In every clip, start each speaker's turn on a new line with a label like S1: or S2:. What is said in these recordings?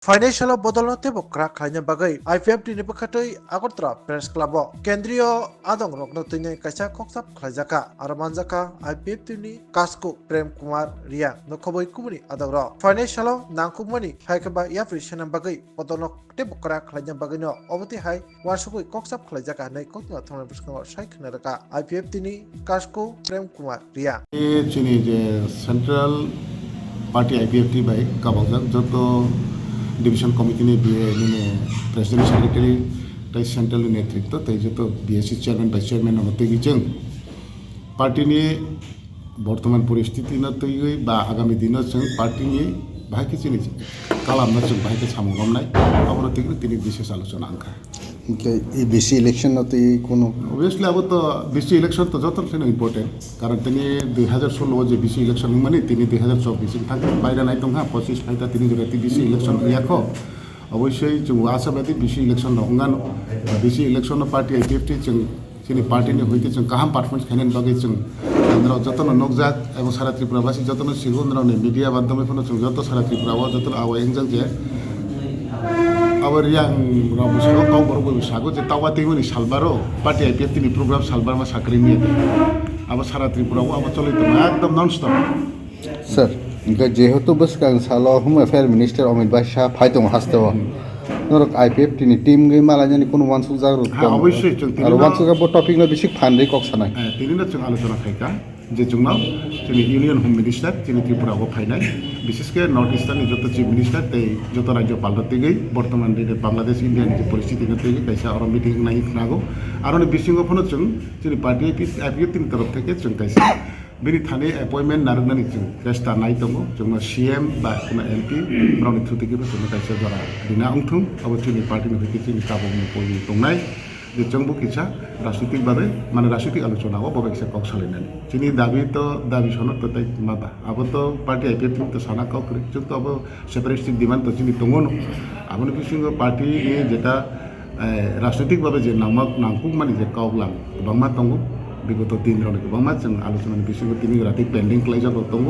S1: Financial bodolate bokra khanya bagai IFFT ni pakatoi Agartala Press Club Kendriyo adong rokno tine kaisa koksap khlajaka armanjaka IFFT ni Kasko Prem Kumar Ria no khoboi kumuni adogro Financial nangkumani haikaba yaprisana bagai bodolok te bokra khanya bagai no oboti hai warsukoi koksap khlajaka nei kokna thona biskango saikhnaraka IFFT ni Kasko Prem Kumar Ria
S2: chini je central party IPFT by kabajak joto division committee নিয়ে president secretary তাই central নেতৃত্ব তাই যত BSc chairman vice chairman হতে গিয়েছেন party নিয়ে বর্তমান পরিস্থিতি না তৈরি বা আগামী দিনও जों পার্টি নিয়ে ভাইকে চিনি কালামনা जों ভাইকে সামগ্রমনায় আবার থেকে তিনি বিশেষ আলোচনা আঙ্কা
S3: এই বেশি ইলেকশন না তো কোনো
S2: অবভিয়াসলি আবার তো বেশি ইলেকশন তো যত ইম্পর্টেন্ট কারণ তিনি 2016 যে বেশি ইলেকশন মানে তিনি 2024 থাকেন বাইরে নাই দং 25 ফাইটা তিনি যদি বেশি ইলেকশন ইয়াখো অবশ্যই जों आशाबादी बेसि इलेक्शन दंगान बेसि इलेक्शन पार्टी आईपीएफटी जों जोंनि पार्टीनि हयते जों गाहाम पारफरमेंस खालामनायनि बागै जों केन्द्र जतन नगजाक एबं सारा त्रिपुराबासी जतन सिगुन्द्रावनि मिडिया माध्यमफोरनो जों जत सारा त्रिपुराव जतन आवायंजों जे अब yang rabu sago kau baru baru sago je tawa tiwani salbaro party IPFT ni program salbar ma sakri ni अब सारा त्रिपुरा अब चले तो एकदम नॉन स्टॉप
S3: सर इनका जेहेतु बस का सालो होम अफेयर मिनिस्टर अमित भाई शाह फाइटों हस्ते हो नरक आईपीएफटी नि टीम गई माला जानी कोनो वांसु जागरो
S2: अवश्य जों
S3: आरो वांसु का टॉपिक न बेसिक फान्दै कक्सानाय
S2: तिनिनो जों आलोचना खायका जे जोंनाव जोंनि इउनियन होम मिनिस्टार जोंनि त्रिपुरायाव फायनाय विशेषके नर्थ इस्टार्ननि जत चिफ मिनिस्टार तै जत राज्यपाल रतिगै बर्तमान दिने बांग्लादेश इंडियानि जे परिस्थिति रतिगै कैसा और मिटिं नाय नागो आरो नि बिसिङाव फनो जों जोंनि पार्टी आईपीएफटिनि तरफ थेके जों कैसा बेनि थाने अपॉइंटमेंट नारगनानि जों रेस्टा नाय दङ जों सीएम बा कोनो एमपी रावनि थुतिगिबो जों कैसा जरा दिना अंथुम अब जोंनि पार्टीनि हयते जोंनि काबुनि पयि दंनाय जे जोंबो किसा राजनीतिक भावे माने राजनीतिक आलोचनाव बबेसे कक सालायनानै जोंनि दाबि तो दाबि सनद तो तै माबा अब तो पार्टी आईपीएफटी तो साना कक करे जों तो अब सेपारेटिस्ट डिमांड तो जोंनि दङ आबनि बिसिङाव पार्टी जेटा राजनीतिक भावे जे नामक नांकुक माने जे कावलां गोबांमा दङ विगत दिन रावनि गोबांमा जों आलोचनानि बिसिङाव तिनि राति पेन्डिं खालायजागौ दङ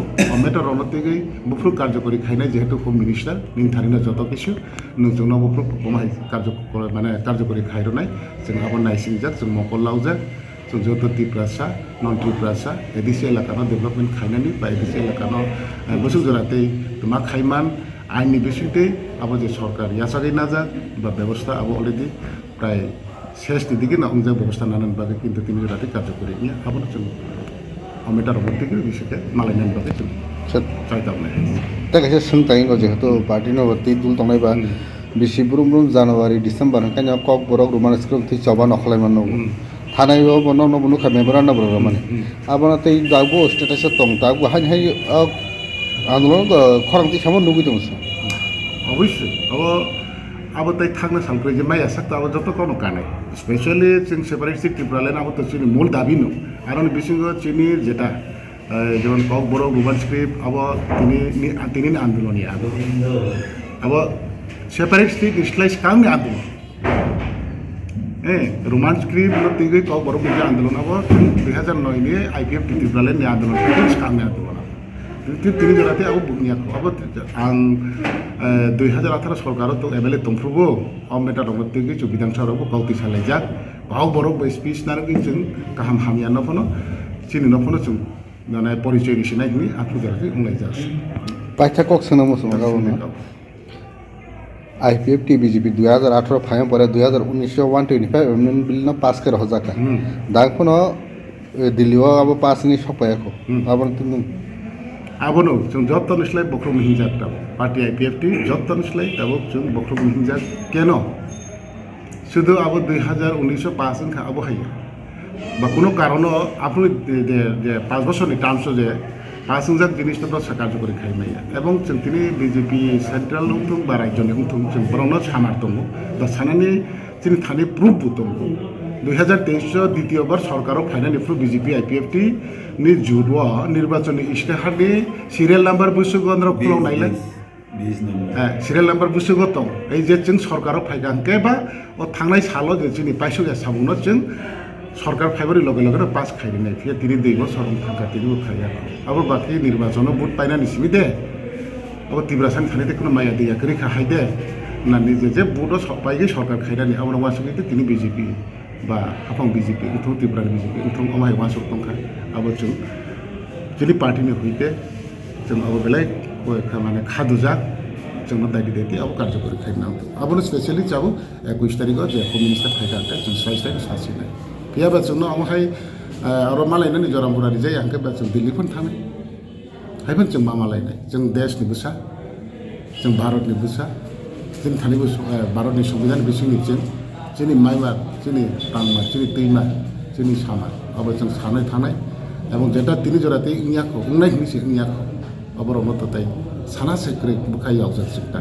S2: मेटार रावनतिगै बुफ्रु कार्यकरि खायनाय जेहेतु होम मिनिस्टार निथारिनो जत किसु नोंजोंनाव बुफ्रु बमाय कार्यकरि माने कार्यकरि खायरनाय जों आबो नायसिंजाक जों मकलावजाक जों जत तिप्रासा नन तिप्रासा एदिसि एलाकानो डेभलपमेन्ट खायनायनि बा एदिसि एलाकानो बोसु जराते मा खायमान आइननि बिसिङै आबो जे सरकार यासागै नाजा बा व्यवस्था आबो अलरेडि प्राय शेष दिखे ना उनजा व्यवस्था नानन बागे किन्तु तिनि राति कार्यकरि निया आबो जों अमेटा रबतिके बिसके मालायनान बागे जों चाइतावनाय
S3: दा कैसे सोंताय को जेहेतु पार्टी न वती दुल तंनाय बा बिसि ब्रुम जनवरी डिसेम्बर कान्या कक बरक रुमान स्क्रिप्ट थि चबा नखलायमान नो थानाय बन न बनु खामेबरा न बरो माने आबना तै दागबो स्टेटास तं दागबो हाय हाय आन्दोलन खरंति सामो नुगि दंस
S2: अवश्य अब तै थांनो सानख्रै जे माया सक्ता अब जत कोनो कानाय स्पेशली जों सेपारेटिस्ट त्रिपुरालायन अब तो चिनि मूल दाबि नु आरो बिसिङो चिनि जेटा যেমন কক বড় রুমান স্ক্রিপ্ট अब तिनी आन्दोलननि अब सेपारेट स्टेट इस्लाइस कामनि आन्दोलन रोमान स्क्रिप्ट तिगै কক बড় बुझा आन्दोलन अब 2009 नि आईपीएफटी त्रिपुरालायन आन्दोलन तिनी कामनि आन्दोलन तिनी जराते अब बुनियाखौ अब आं 2018 सरकाराव तो एमएलए दंफ्रुबो अमेटा दङ तिगै जो विधानसभायाव गावति सालायजाक गाव बरक बाय स्पीच नारगै जों गाहाम हामिया नफनो चिनि नफनो जों नानाय परिचय निसिनायनि आखु जाखै उंलाय जास
S3: पाइथा कक सोना मसमा गावनो आईपीएफटी बीजेपी 2018 फायम पर 2019 125 अमेंडमेंट बिल न पास कर हजाका दाखनो दिल्लीव अब पास नि सपायाखौ आबन तुम
S2: आबनो जों जत्तनस्लाय बख्रम हिंजाक पार्टी आईपीएफटी जत्तनस्लाय तब जों बख्रम हिंजाक केन शुद्ध अब 2019 पास खा अब हायो বা কোনো কারণে আপনি যে 5 বছরনি টার্মস যে পাঁচ হাজার জিনিসটা কার্যকরী খাইনাই এবং তিনি বিজেপি সেন্ট্রাল উঠুং বা রাজ্যনি উঠুং जों বরং সানার দङ दा সানানি তিনি থানি প্রুফ দङ 2023 দ্বিতীয়বার সরকারও ফাইনাল প্রুফ বিজেপি আইপিএফটি नि जुडवा নির্বাচনী ইশতেহারনি সিরিয়াল নাম্বার বুসুগন্দ্র খুলাव नायलाय सिरियल नाम्बार बुसुगो दं এই যে जों সরকারও ফাইগাंके बा ও थांनाय साल' जे जोंनि पाइसुगा साबुंनो जों सरकार फाइबारि लगे लगे पास खायनाय फिर 3 बছর थांखा 3 खाया अब बाकी निर्वाचन भोट पाइना निसिमि दे अब तिब्रासान थाने कोनो माया दैया करी खाहायदे ना निजे जे बुdo सपाइगे सरकार खायदानि आमरा वासुगिते तिनि बीजेपी बा हाफां बीजेपी उथौ तिब्रान बीजेपी उथौ अमाय वासुक तंखा आबो जों जोंनि पार्टीनि हइते जों अब बेलाय माने खादुजाक जोंनो दायदि दायदि अब कार्यकरी खायनांगौ आबोनो स्पेशली जाबो 21 तारिखआव जे होम मिनिस्टार खायदांते जों साइस्टाइ सासिनाय गैयाबा जोंनो आमहाय आरो मालायनो मिजोराम बुरारि जाय आंखे बा जों दिल्लीफोर थाङो हायफोर जों मा मालायनाय जों देशनि बुसा जों भारतनि बुसा जों थानायबो भारतनि संबिधान बिसिंनि जोंनि माइमा जोंनि रांमा जोंनि दैमा जोंनि सामा अब जों सानै थानाय এবং যেটা তিনি জোড়াতে ইংয়াখো উংনাই হিংসে ইংয়াখো অবরমত তাই সানা সেক্রে বুখাই আউজার সিকটা